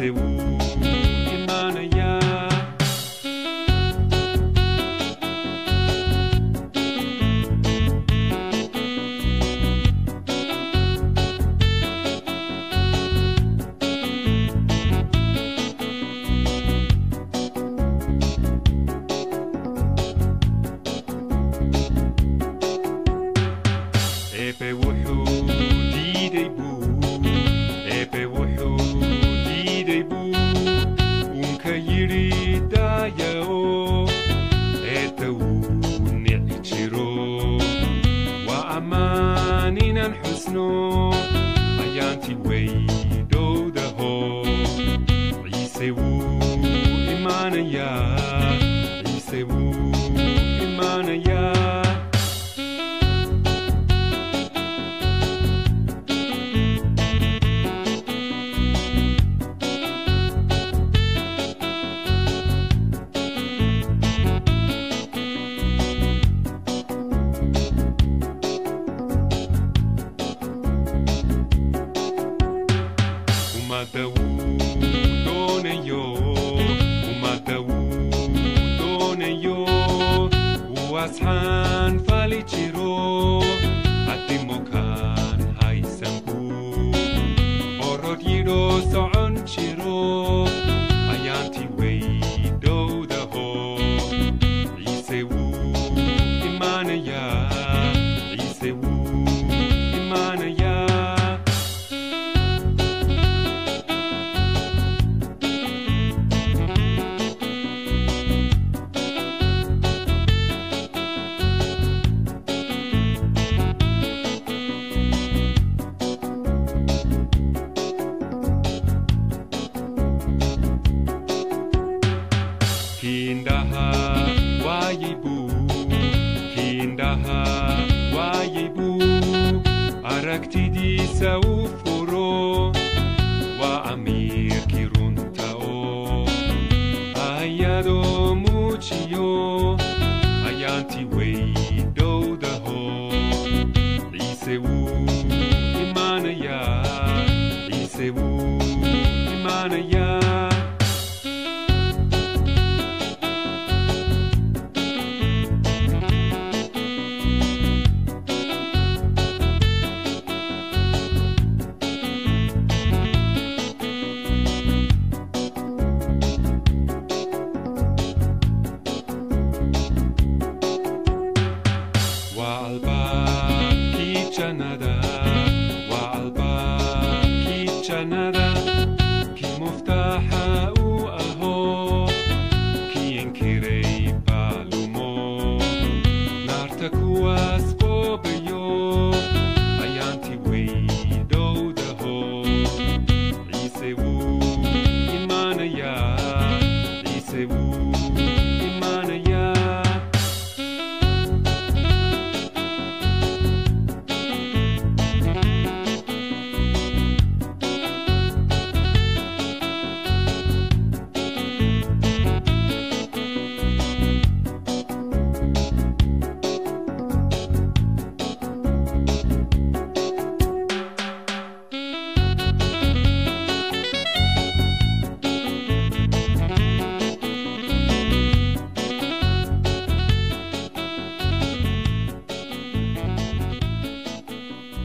Isewu Imanaya Epe wuxuu diiday buu Epe wuxuu diiday buu uunka yidhi daayao eedda wuu nici jiro waa ammaan inaan xusno ayaantii way dhowdaho ciise wuu imaanayaa ciise wuu imaanayaa Asxaan fali jiro addimo kaan haysanku orod yidhoo socon jiro ayaantii way dhowdaho ciise wuu imaanayaa ciise wuu imaanayaa Kindaha waayibu aragtidiisa u furo waa amiirkii runta oo ayadoo muujiyo ayaantii way dhowdaho ciise wuu imaanayaa ciise wuu imaanayaa